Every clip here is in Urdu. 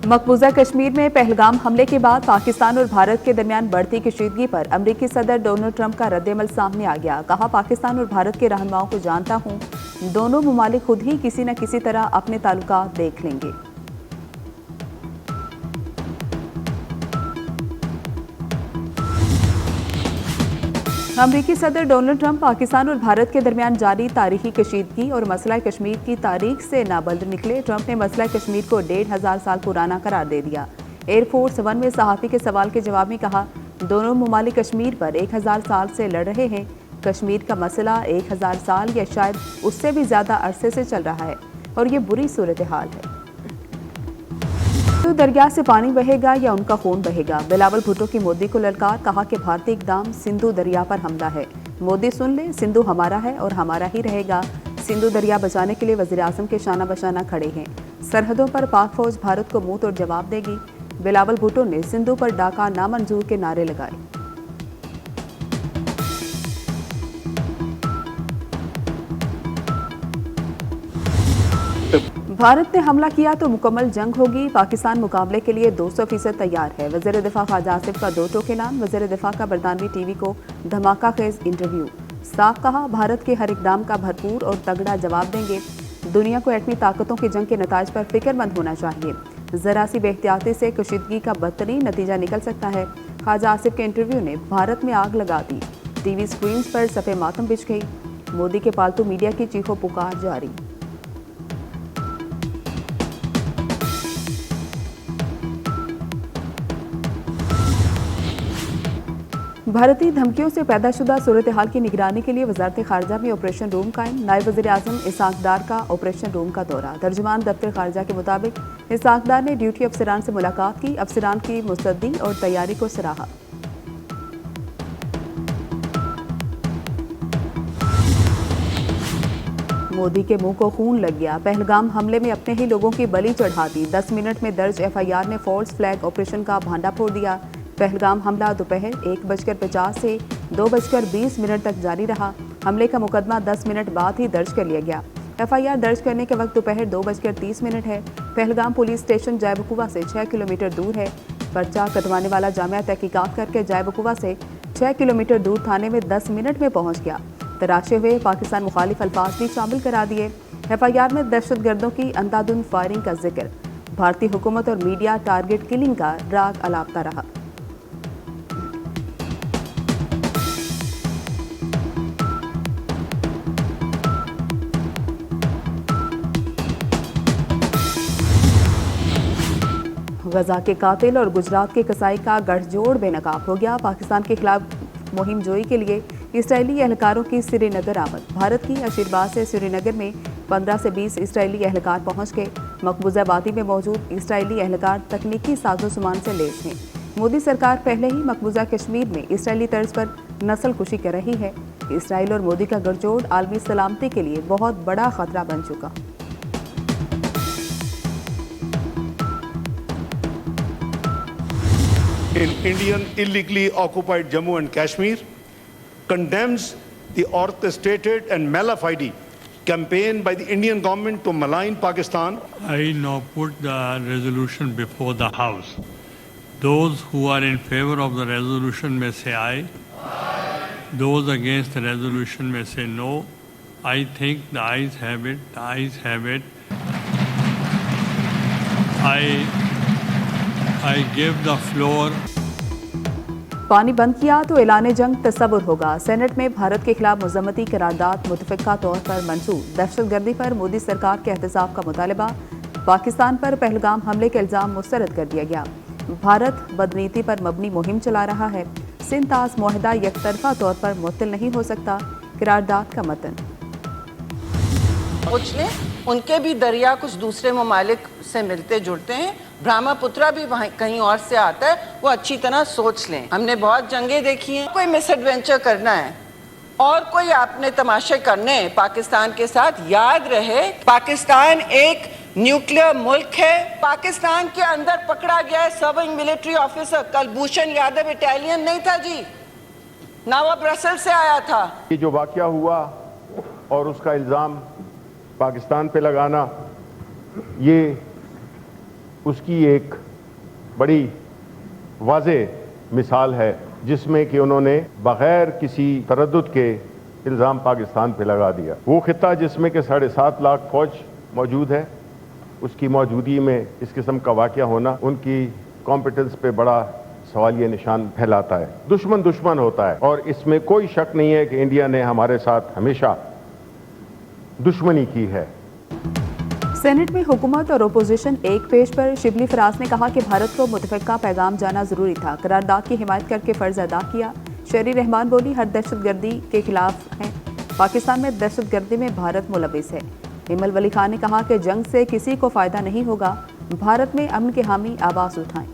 مقبوضہ کشمیر میں پہلگام حملے کے بعد پاکستان اور بھارت کے درمیان بڑھتی کشیدگی پر امریکی صدر ڈونلڈ ٹرمپ کا رد عمل سامنے آ گیا۔ کہا، پاکستان اور بھارت کے رہنماؤں کو جانتا ہوں، دونوں ممالک خود ہی کسی نہ کسی طرح اپنے تعلقات دیکھ لیں گے۔ امریکی صدر ڈونلڈ ٹرمپ پاکستان اور بھارت کے درمیان جاری تاریخی کشیدگی اور مسئلہ کشمیر کی تاریخ سے نابلد نکلے۔ ٹرمپ نے مسئلہ کشمیر کو 1500 سال پرانا قرار دے دیا۔ ایئر فورس ون میں صحافی کے سوال کے جواب میں کہا، دونوں ممالک کشمیر پر 1000 سال سے لڑ رہے ہیں۔ کشمیر کا مسئلہ 1000 سال یا شاید اس سے بھی زیادہ عرصے سے چل رہا ہے اور یہ بری صورتحال ہے۔ سندھو دریا سے پانی بہے گا یا ان کا خون بہے گا؟ بلاول بھٹو کی مودی کو للکار۔ کہا کہ بھارتی اقدام سندھو دریا پر حملہ ہے۔ مودی سن لے، سندھو ہمارا ہے اور ہمارا ہی رہے گا۔ سندھو دریا بچانے کے لیے وزیراعظم کے شانہ بشانہ کھڑے ہیں۔ سرحدوں پر پاک فوج بھارت کو منہ توڑ جواب دے گی۔ بلاول بھٹو نے سندھو پر ڈاکہ نامنظور کے نعرے لگائے۔ بھارت نے حملہ کیا تو مکمل جنگ ہوگی۔ پاکستان مقابلے کے لیے 200% تیار ہے۔ وزیر دفاع خواجہ آصف کا 2 ٹوک اعلان۔ وزیر دفاع کا برطانوی ٹی وی کو دھماکہ خیز انٹرویو۔ صاف کہا، بھارت کے ہر اقدام کا بھرپور اور تگڑا جواب دیں گے۔ دنیا کو ایٹمی طاقتوں کی جنگ کے نتائج پر فکر مند ہونا چاہیے۔ ذرا سی بے احتیاطی سے کشیدگی کا بدترین نتیجہ نکل سکتا ہے۔ خواجہ آصف کے انٹرویو نے بھارت میں آگ لگا دی۔ ٹی وی سکرینز پر صفحے ماتم بچھ گئی۔ مودی کے پالتو میڈیا کی چیخو پکار جاری۔ بھارتی دھمکیوں سے پیدا شدہ صورتحال کی نگرانی کے لیے وزارت خارجہ میں آپریشن روم قائم۔ نائب وزیر اعظم اسحاق ڈار کا آپریشن روم کا دورہ۔ ترجمان دفتر خارجہ کے مطابق اسحاق ڈار نے ڈیوٹی افسران سے ملاقات کی، افسران کی مستعدی اور تیاری کو سراہا۔ مودی کے منہ کو خون لگ گیا، پہلگام حملے میں اپنے ہی لوگوں کی بلی چڑھا دی۔ 10 منٹ میں درج FIR نے فالس فلیگ آپریشن کا بھانڈا پھوڑ دیا۔ پہلگام حملہ دوپہر 1:50 سے 2:20 تک جاری رہا۔ حملے کا مقدمہ 10 منٹ بعد ہی درج کر لیا گیا۔ FIR درج کرنے کے وقت دوپہر 2:30 ہے۔ پہلگام پولیس اسٹیشن جائے وقوع سے 6 کلومیٹر دور ہے۔ پرچہ کٹوانے والا جامعہ تحقیقات کر کے جائے وقوع سے 6 کلومیٹر دور تھانے میں 10 منٹ میں پہنچ گیا۔ تراشے ہوئے پاکستان مخالف الفاظ بھی شامل کرا دیے۔ FIR میں دہشت گردوں کی اندھادھند فائرنگ کا ذکر۔ بھارتی حکومت اور میڈیا ٹارگٹ کلنگ کا راگ الاپتا رہا۔ غزہ کے قاتل اور گجرات کے قصائی کا گٹھ جوڑ بے نقاب ہو گیا۔ پاکستان کے خلاف مہم جوئی کے لیے اسرائیلی اہلکاروں کی سری نگر آمد۔ بھارت کی اشیرباد سے سری نگر میں 15 سے 20 اسرائیلی اہلکار پہنچ گئے۔ مقبوضہ وادی میں موجود اسرائیلی اہلکار تکنیکی ساز و سامان سے لیس ہیں۔ مودی سرکار پہلے ہی مقبوضہ کشمیر میں اسرائیلی طرز پر نسل کشی کر رہی ہے۔ اسرائیل اور مودی کا گٹھ جوڑ عالمی سلامتی کے لیے بہت بڑا خطرہ بن چکا۔ In Indian illegally occupied Jammu and Kashmir condemns the orchestrated and malafide campaign by the Indian government to malign Pakistan. I now put the resolution before the House. Those who are in favor of the resolution may say aye. Aye. Those against the resolution may say no. I think the ayes have it. The ayes have it. I give the floor. پانی بند کیا تو اعلان جنگ تصور ہوگا۔ سینٹ میں بھارت کے خلاف مذمتی قرارداد متفقہ طور پر منسوخ۔ دہشت گردی پر مودی سرکار کے احتساب کا مطالبہ۔ پاکستان پر پہلگام حملے کا الزام مسترد کر دیا گیا۔ بھارت بدنیتی پر مبنی مہم چلا رہا ہے۔ سندھ طاس معاہدہ یک طرفہ طور پر معطل نہیں ہو سکتا۔ قرارداد کا متن۔ پوچھ لیں، ان کے بھی دریا کچھ دوسرے ممالک سے ملتے جڑتے ہیں۔ برہما پترا بھی کہیں اور سے آتا ہے، وہ اچھی طرح سوچ لیں۔ ہم نے بہت جنگیں دیکھی ہیں، کوئی مس ایڈونچر کرنا ہے اور کوئی آپ نے تماشے کرنے ہیں پاکستان کے ساتھ، یاد رہے پاکستان ایک نیوکلیر ملک ہے۔ پاکستان کے اندر پکڑا گیا ہے serving military officer Kulbhushan Yadav, Italian نہیں تھا جی، نہ وہ برسل سے آیا تھا۔ یہ جو واقعہ ہوا اور اس کا الزام پاکستان پہ لگانا، یہ اس کی ایک بڑی واضح مثال ہے جس میں کہ انہوں نے بغیر کسی تردد کے الزام پاکستان پہ لگا دیا. وہ خطہ جس میں کہ 7.5 لاکھ فوج موجود ہے, اس کی موجودگی میں اس قسم کا واقعہ ہونا ان کی کمپیٹنس پہ بڑا سوالیہ نشان پھیلاتا ہے. دشمن ہوتا ہے, اور اس میں کوئی شک نہیں ہے کہ انڈیا نے ہمارے ساتھ ہمیشہ دشمنی کی ہے. سینٹ میں حکومت اور اپوزیشن ایک پیج پر. شبلی فراز نے کہا کہ بھارت کو متفقہ پیغام جانا ضروری تھا, قرارداد کی حمایت کر کے فرض ادا کیا. شہری رحمان بولی ہر دہشت گردی کے خلاف ہیں, پاکستان میں دہشت گردی میں بھارت ملوث ہے. ایمل ولی خان نے کہا کہ جنگ سے کسی کو فائدہ نہیں ہوگا, بھارت میں امن کے حامی آواز اٹھائیں.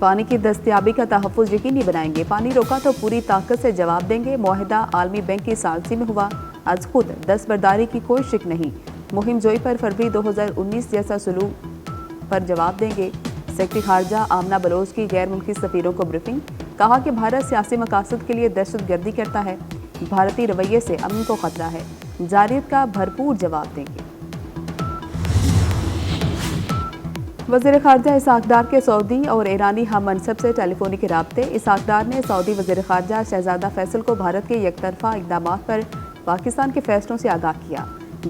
پانی کی دستیابی کا تحفظ یقینی بنائیں گے, پانی روکا تو پوری طاقت سے جواب دیں گے. معاہدہ عالمی بینک کی ثالثی میں ہوا, از خود دستبرداری کی کوئی شک نہیں. مہم جوئی پر فروری 2019 جیسا سلوک پر جواب دیں گے. سیکرٹری خارجہ آمنہ بلوچ کی غیر ملکی سفیروں کو بریفنگ. کہا کہ بھارت سیاسی مقاصد کے لیے دہشت گردی کرتا ہے, بھارتی رویے سے امن کو خطرہ ہے, جارحیت کا بھرپور جواب دیں گے. وزیر خارجہ اسحاق ڈار کے سعودی اور ایرانی ہم منصب سے ٹیلی فونک رابطے. اسحاق ڈار نے سعودی وزیر خارجہ شہزادہ فیصل کو بھارت کے یک طرفہ اقدامات پر پاکستان کے فیصلوں سے آگاہ کیا.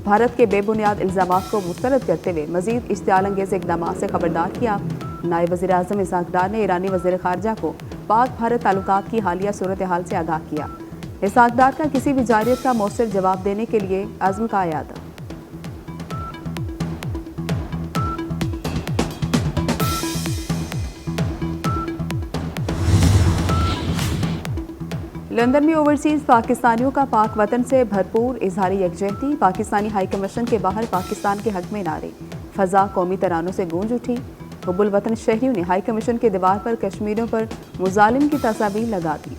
بھارت کے بے بنیاد الزامات کو مسترد کرتے ہوئے مزید اشتعال انگیز اقدامات سے خبردار کیا. نائب وزیر اعظم اسحاق ڈار نے ایرانی وزیر خارجہ کو پاک بھارت تعلقات کی حالیہ صورتحال سے آگاہ کیا. اسحاق ڈار کا کسی بھی جارحیت کا مؤثر جواب دینے کے لیے عزم کا اعادہ. لندن میں اوورسیز پاکستانیوں کا پاک وطن سے بھرپور اظہار یکجہتی. پاکستانی ہائی کمیشن کے باہر پاکستان کے حق میں نعرے, فضا قومی ترانوں سے گونج اٹھی. حب الوطن شہریوں نے ہائی کمیشن کے دیوار پر کشمیریوں پر مظالم کی تصاویر لگا دی.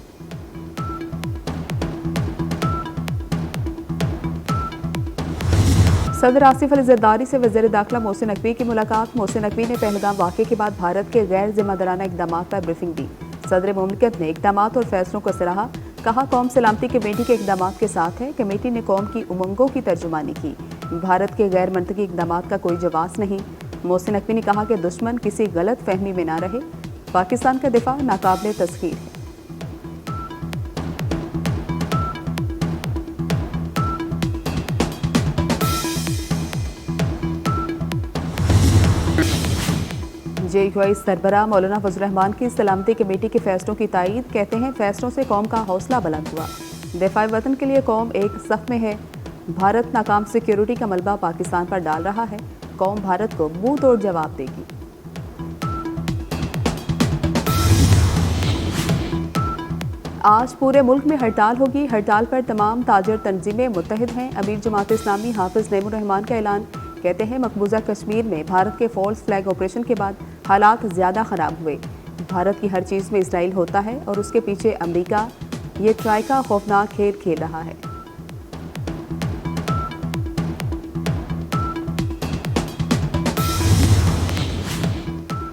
صدر آصف علی زرداری سے وزیر داخلہ محسن نقوی کی ملاقات. محسن نقوی نے پہلگام واقعے کے بعد بھارت کے غیر ذمہ دارانہ اقدامات پر بریفنگ دی. صدر مملکت نے اقدامات اور فیصلوں کو سراہا. کہا قوم سلامتی کمیٹی کے اقدامات کے ساتھ ہے, کمیٹی نے قوم کی امنگوں کی ترجمانی کی, بھارت کے غیر منطقی اقدامات کا کوئی جواز نہیں. محسن نقوی نے کہا کہ دشمن کسی غلط فہمی میں نہ رہے, پاکستان کا دفاع ناقابل تسخیر ہے. جے یو آئی سربراہ مولانا فضل الرحمان کی سلامتی کمیٹی کے فیصلوں کی تائید. کہتے ہیں فیصلوں سے قوم کا حوصلہ بلند ہوا, دفاع وطن کے لیے قوم ایک صف میں ہے. بھارت ناکام سیکیورٹی کا ملبہ پاکستان پر ڈال رہا ہے, قوم بھارت کو منہ توڑ جواب دے گی. آج پورے ملک میں ہڑتال ہوگی. ہڑتال پر تمام تاجر تنظیمیں متحد ہیں. امیر جماعت اسلامی حافظ نعیم الرحمان کا اعلان. کہتے ہیں مقبوضہ کشمیر میں بھارت کے فالس فلیگ آپریشن کے بعد حالات زیادہ خراب ہوئے. بھارت کی ہر چیز میں اسرائیل ہوتا ہے اور اس کے پیچھے امریکہ یہ ٹرائی کا خوفناک کھیل کھیل رہا ہے.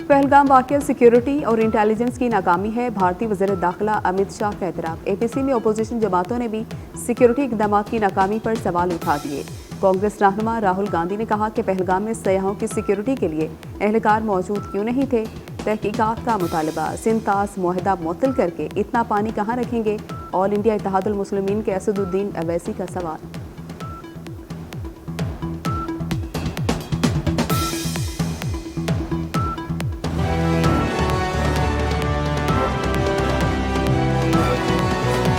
پہلگام واقعہ سیکیورٹی اور انٹیلیجنس کی ناکامی ہے. بھارتی وزیر داخلہ امت شاہ کا اعتراف. اے پی سی میں اپوزیشن جماعتوں نے بھی سیکیورٹی اقدامات کی ناکامی پر سوال اٹھا دیے. کانگریس رہنما راہل گاندھی نے کہا کہ پہلگام میں سیاحوں کی سیکیورٹی کے لیے اہلکار موجود کیوں نہیں تھے. تحقیقات کا مطالبہ. سندھ طاس معاہدہ معطل کر کے اتنا پانی کہاں رکھیں گے. آل انڈیا اتحاد المسلمین کے اسد الدین اویسی کا سوال.